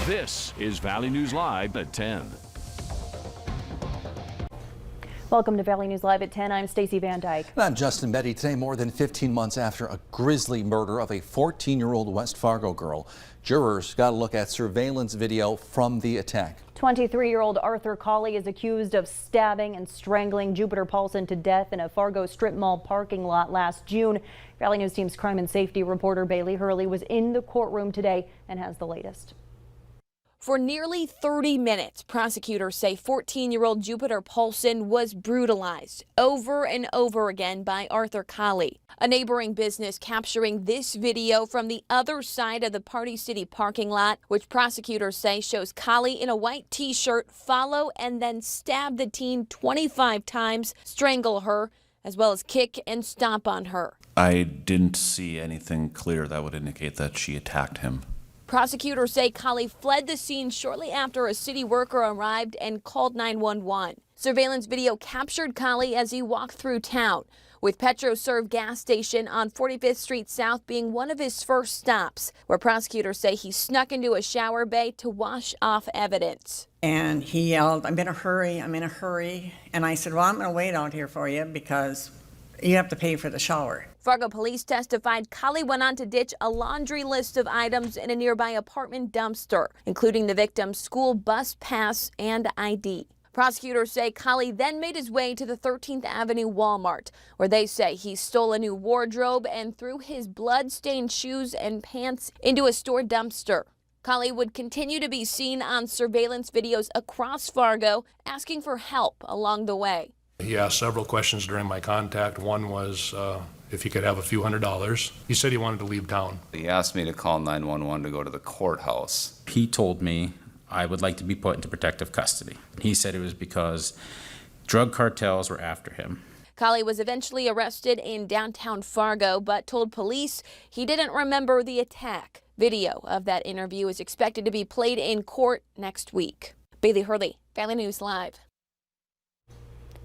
This is Valley News Live at 10. Welcome to Valley News Live at 10. I'm Stacey Van Dyke. And I'm Justin Betty. Today, more than 15 months after a grisly murder of a 14-year-old West Fargo girl, jurors got a look at surveillance video from the attack. 23-year-old Arthur Colley is accused of stabbing and strangling Jupiter Paulson to death in a Fargo strip mall parking lot last June. Valley News Team's crime and safety reporter Bailey Hurley was in the courtroom today and has the latest. For nearly 30 minutes, prosecutors say 14-year-old Jupiter Paulson was brutalized over and over again by Arthur Colley. A neighboring business capturing this video from the other side of the Party City parking lot, which prosecutors say shows Colley in a white t-shirt follow and then stab the teen 25 times, strangle her, as well as kick and stomp on her. I didn't see anything clear that would indicate that she attacked him. Prosecutors say Colley fled the scene shortly after a city worker arrived and called 911. Surveillance video captured Colley as he walked through town, with PetroServe gas station on 45th Street South being one of his first stops, where prosecutors say he snuck into a shower bay to wash off evidence. And he yelled, "I'm in a hurry, I'm in a hurry." And I said, "Well, I'm going to wait out here for you because you have to pay for the shower." Fargo police testified Colley went on to ditch a laundry list of items in a nearby apartment dumpster, including the victim's school bus pass and ID. Prosecutors say Colley then made his way to the 13th Avenue Walmart, where they say he stole a new wardrobe and threw his blood-stained shoes and pants into a store dumpster. Colley would continue to be seen on surveillance videos across Fargo, asking for help along the way. He asked several questions during my contact. One was if he could have a few $100s. He said he wanted to leave town. He asked me to call 911 to go to the courthouse. He told me I would like to be put into protective custody. He said it was because drug cartels were after him. Colley was eventually arrested in downtown Fargo, but told police he didn't remember the attack. Video of that interview is expected to be played in court next week. Bailey Hurley, Valley News Live.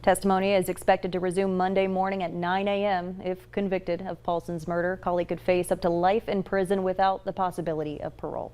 Testimony is expected to resume Monday morning at 9 a.m. If convicted of Paulson's murder, Colley could face up to life in prison without the possibility of parole.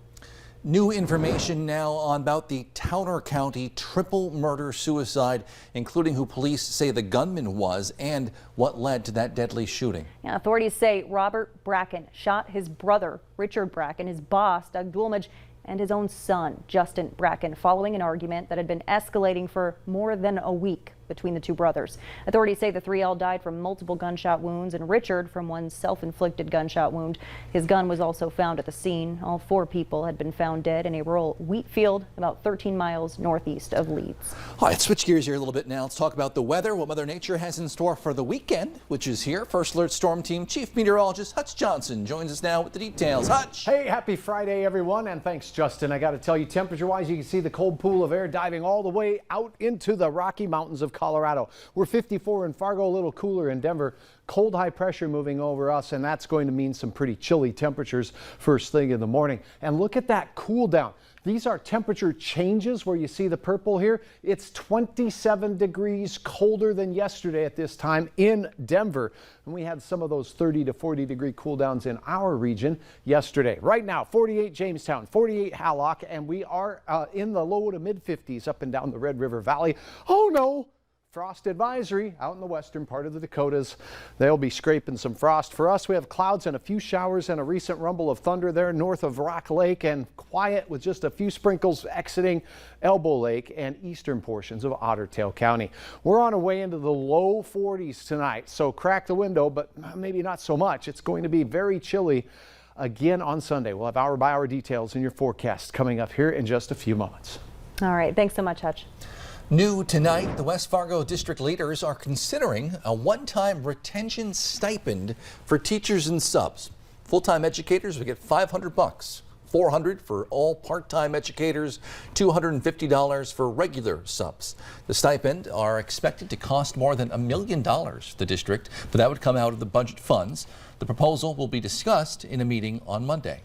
New information now on about the Towner County triple murder-suicide, including who police say the gunman was and what led to that deadly shooting. Now, authorities say Robert Bracken shot his brother, Richard Bracken, his boss, Doug Dulmage, and his own son, Justin Bracken, following an argument that had been escalating for more than a week between the two brothers. Authorities say the three all died from multiple gunshot wounds and Richard from one self-inflicted gunshot wound. His gun was also found at the scene. All four people had been found dead in a rural wheat field about 13 miles northeast of Leeds. All right, switch gears here a little bit now. Let's talk about the weather, what Mother Nature has in store for the weekend, which is here. First Alert Storm Team Chief Meteorologist Hutch Johnson joins us now with the details. Hutch! Hey, happy Friday, everyone, and thanks, Justin. I got to tell you, temperature-wise, you can see the cold pool of air diving all the way out into the Rocky Mountains of Colorado. We're 54 in Fargo, a little cooler in Denver. Cold high pressure moving over us, and that's going to mean some pretty chilly temperatures first thing in the morning. And look at that cool down. These are temperature changes where you see the purple here. It's 27 degrees colder than yesterday at this time in Denver. And we had some of those 30 to 40 degree cool downs in our region yesterday. Right now, 48 Jamestown, 48 Hallock, and we are in the low to mid 50s up and down the Red River Valley. Oh no! Frost advisory out in the western part of the Dakotas. They'll be scraping some frost. For us, we have clouds and a few showers and a recent rumble of thunder there north of Rock Lake, and quiet with just a few sprinkles exiting Elbow Lake and eastern portions of Otter Tail County. We're on our way into the low 40s tonight, so crack the window, but maybe not so much. It's going to be very chilly again on Sunday. We'll have hour-by-hour details in your forecast coming up here in just a few moments. All right, thanks so much, Hutch. New tonight, the West Fargo district leaders are considering a one-time retention stipend for teachers and subs. Full-time educators will get $500, $400 for all part-time educators, $250 for regular subs. The stipend are expected to cost more than $1 million for the district, but that would come out of the budget funds. The proposal will be discussed in a meeting on Monday.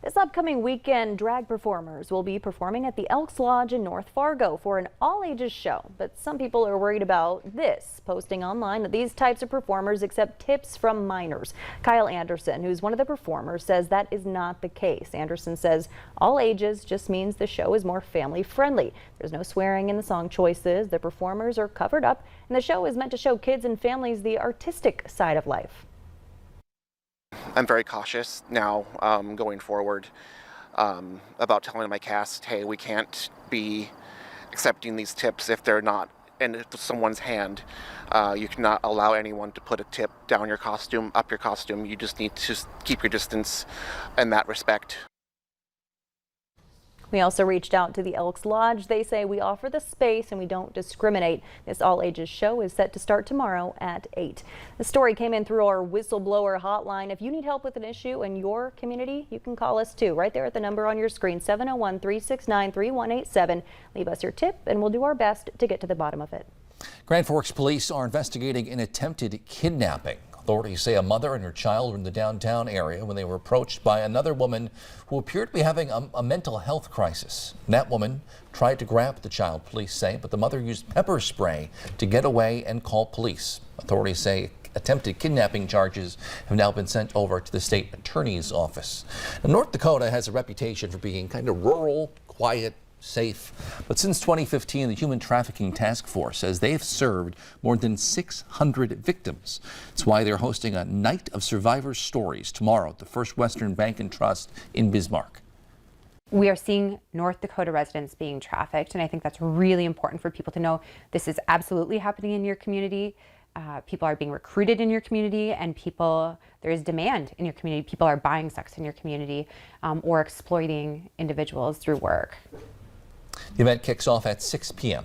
This upcoming weekend, drag performers will be performing at the Elks Lodge in North Fargo for an all-ages show. But some people are worried about this, posting online that these types of performers accept tips from minors. Kyle Anderson, who's one of the performers, says that is not the case. Anderson says all ages just means the show is more family-friendly. There's no swearing in the song choices. The performers are covered up, and the show is meant to show kids and families the artistic side of life. I'm very cautious now going forward about telling my cast, hey, we can't be accepting these tips if they're not in someone's hand. You cannot allow anyone to put a tip down your costume, up your costume. You just need to keep your distance in that respect. We also reached out to the Elks Lodge. They say we offer the space and we don't discriminate. This all-ages show is set to start tomorrow at 8. The story came in through our whistleblower hotline. If you need help with an issue in your community, you can call us too, right there at the number on your screen, 701-369-3187. Leave us your tip and we'll do our best to get to the bottom of it. Grand Forks police are investigating an attempted kidnapping. Authorities say a mother and her child were in the downtown area when they were approached by another woman who appeared to be having a mental health crisis. That woman tried to grab the child, police say, but the mother used pepper spray to get away and call police. Authorities say attempted kidnapping charges have now been sent over to the state attorney's office. Now, North Dakota has a reputation for being kind of rural, quiet, safe. But since 2015, the Human Trafficking Task Force says they've served more than 600 victims. That's why they're hosting a Night of Survivor Stories tomorrow at the First Western Bank and Trust in Bismarck. We are seeing North Dakota residents being trafficked, and I think that's really important for people to know. This is absolutely happening in your community. People are being recruited in your community, and there is demand in your community. People are buying sex in your community or exploiting individuals through work. The event kicks off at 6 p.m.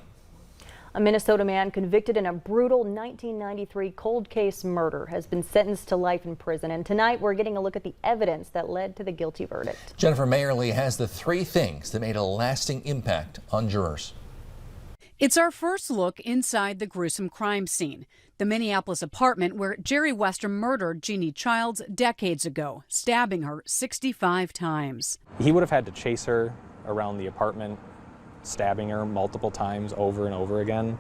A Minnesota man convicted in a brutal 1993 cold case murder has been sentenced to life in prison. And tonight we're getting a look at the evidence that led to the guilty verdict. Jennifer Mayerly has the 3 things that made a lasting impact on jurors. It's our first look inside the gruesome crime scene, the Minneapolis apartment where Jerry Westrom murdered Jeannie Childs decades ago, stabbing her 65 times. He would have had to chase her around the apartment, stabbing her multiple times over and over again.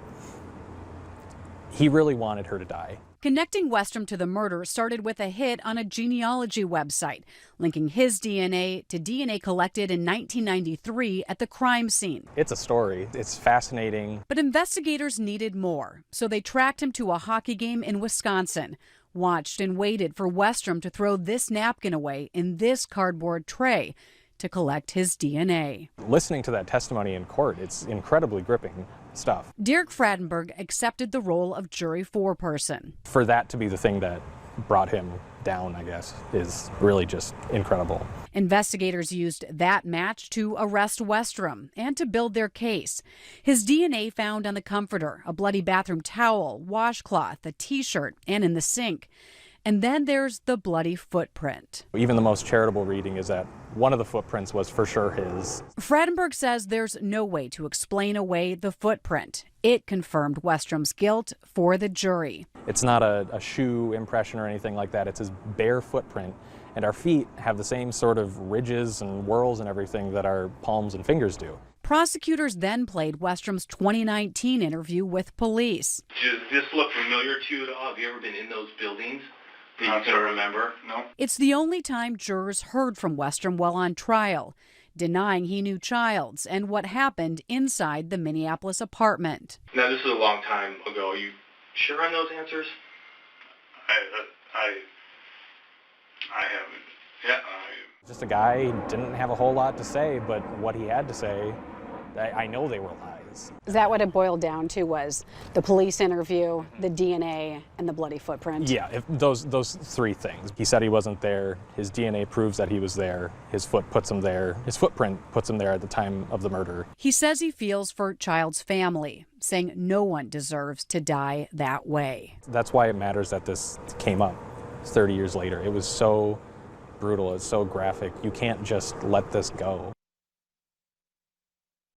He really wanted her to die. Connecting Westrom to the murder started with a hit on a genealogy website, linking his DNA to DNA collected in 1993 at the crime scene. It's a story. It's fascinating. But investigators needed more, so they tracked him to a hockey game in Wisconsin, watched and waited for Westrom to throw this napkin away in this cardboard tray to collect his DNA. Listening to that testimony in court, it's incredibly gripping stuff. Derek Fradenberg accepted the role of jury foreperson. For that to be the thing that brought him down, I guess, is really just incredible. Investigators used that match to arrest Westrom and to build their case. His DNA found on the comforter, a bloody bathroom towel, washcloth, a t-shirt, and in the sink. And then there's the bloody footprint. Even the most charitable reading is that one of the footprints was for sure his. Fradenberg says there's no way to explain away the footprint. It confirmed Westrom's guilt for the jury. It's not a shoe impression or anything like that. It's his bare footprint. And our feet have the same sort of ridges and whorls and everything that our palms and fingers do. Prosecutors then played Westrom's 2019 interview with police. Does this look familiar to you at all? Have you ever been in those buildings that you can remember? No. It's the only time jurors heard from Westrom while on trial, denying he knew Childs and what happened inside the Minneapolis apartment. Now, this is a long time ago. Are you sure on those answers? I haven't. Yeah. Just a guy who didn't have a whole lot to say, but what he had to say, I know they were lies. Is that what it boiled down to, was the police interview, the DNA, and the bloody footprint? Yeah, those 3 things. He said he wasn't there. His DNA proves that he was there. His foot puts him there. His footprint puts him there at the time of the murder. He says he feels for Child's family, saying no one deserves to die that way. That's why it matters that this came up 30 years later. It was so brutal. It's so graphic. You can't just let this go.